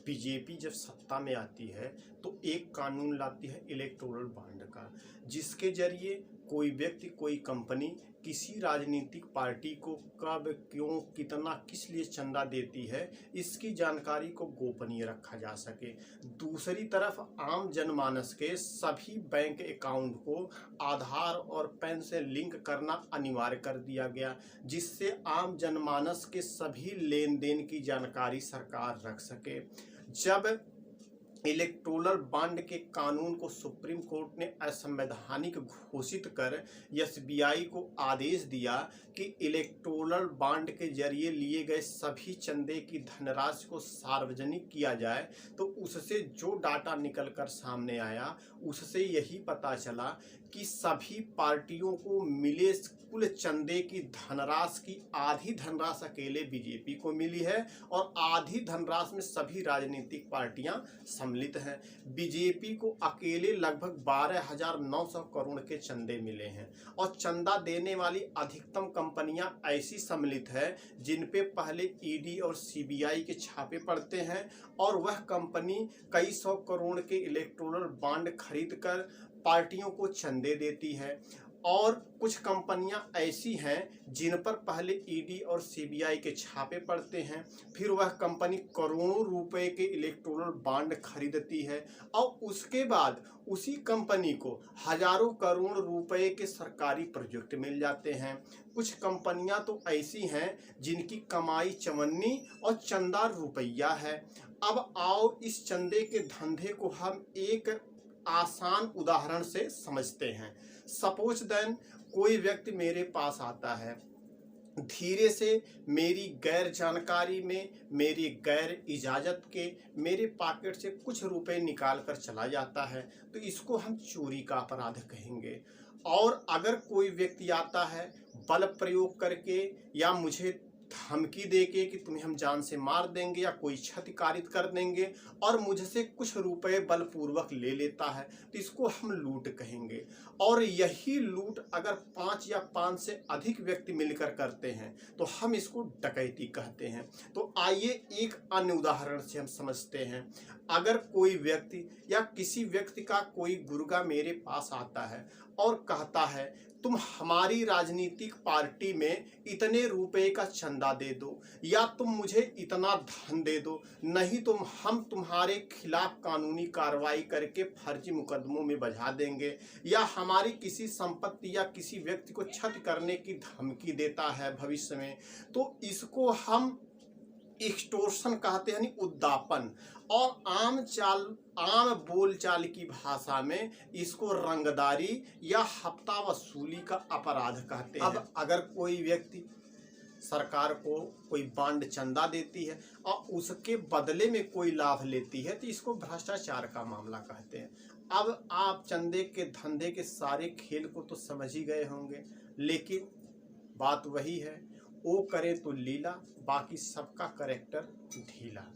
BJP जब सत्ता में आती है तो एक कानून लाती है इलेक्टोरल बॉन्ड का, जिसके जरिए कोई व्यक्ति, कोई कंपनी किसी राजनीतिक पार्टी को कब, क्यों, कितना, किस लिए चंदा देती है, इसकी जानकारी को गोपनीय रखा जा सके। दूसरी तरफ आम जनमानस के सभी बैंक अकाउंट को आधार और पैन से लिंक करना अनिवार्य कर दिया गया, जिससे आम जनमानस के सभी लेन देन की जानकारी सरकार रख सके। जब इलेक्टोरल बॉन्ड के कानून को सुप्रीम कोर्ट ने असंवैधानिक घोषित कर एसबीआई को आदेश दिया कि इलेक्टोरल बॉन्ड के जरिए लिए गए सभी चंदे की धनराशि को सार्वजनिक किया जाए, तो उससे जो डाटा निकलकर सामने आया उससे यही पता चला कि सभी पार्टियों को मिले कुल चंदे की धनराशि की आधी धनराशि अकेले बीजेपी को मिली है और आधी धनराशि में सभी राजनीतिक पार्टियां सम्मिलित हैं। बीजेपी को अकेले लगभग 12,900 करोड़ के चंदे मिले हैं और चंदा देने वाली अधिकतम कंपनियां ऐसी सम्मिलित है जिन पे पहले ईडी और सीबीआई के छापे पड़ते हैं और वह कंपनी कई सौ करोड़ के इलेक्टोरल बॉन्ड खरीदकर पार्टियों को चंदे देती है। और कुछ कंपनियां ऐसी हैं जिन पर पहले ईडी और सीबीआई के छापे पड़ते हैं, फिर वह कंपनी करोड़ों रुपए के इलेक्टोरल बॉन्ड खरीदती है और उसके बाद उसी कंपनी को हजारों करोड़ रुपए के सरकारी प्रोजेक्ट मिल जाते हैं। कुछ कंपनियां तो ऐसी हैं जिनकी कमाई चवन्नी और चंदा रुपया है। अब आओ इस चंदे के धंधे को हम एक आसान उदाहरण से समझते हैं। सपोज देन कोई व्यक्ति मेरे पास आता है, धीरे से मेरी गैर जानकारी में, मेरी गैर इजाज़त के मेरे पॉकेट से कुछ रुपए निकाल कर चला जाता है, तो इसको हम चोरी का अपराध कहेंगे। और अगर कोई व्यक्ति आता है बल प्रयोग करके या मुझे धमकी देके कि तुम्हें हम जान से मार देंगे या कोई क्षति कारित कर देंगे और मुझसे कुछ रुपए बलपूर्वक ले लेता है, तो इसको हम लूट कहेंगे। और यही लूट अगर 5 या 5 से अधिक व्यक्ति मिलकर करते हैं तो हम इसको डकैती कहते हैं। तो आइए एक अन्य उदाहरण से हम समझते हैं। अगर कोई व्यक्ति या किसी व्यक्ति का कोई गुर्गा मेरे पास आता है और कहता है तुम हमारी राजनीतिक पार्टी में इतने रुपए का चंदा दे दो या तुम मुझे इतना धन दे दो, नहीं तो हम तुम्हारे खिलाफ कानूनी कार्रवाई करके फर्जी मुकदमों में बजा देंगे, या हमारी किसी संपत्ति या किसी व्यक्ति को क्षति करने की धमकी देता है भविष्य में, तो इसको हम एक्सटोर्शन कहते हैं, यानी उद्दापन। और आम बोलचाल की भाषा में इसको रंगदारी या हफ्ता वसूली का अपराध कहते हैं। अब अगर कोई व्यक्ति सरकार को कोई बॉन्ड चंदा देती है और उसके बदले में कोई लाभ लेती है तो इसको भ्रष्टाचार का मामला कहते हैं। अब आप चंदे के धंधे के सारे खेल को तो समझ ही गए होंगे, लेकिन बात वही है, वो करे तो लीला, बाकी सबका करेक्टर ढीला।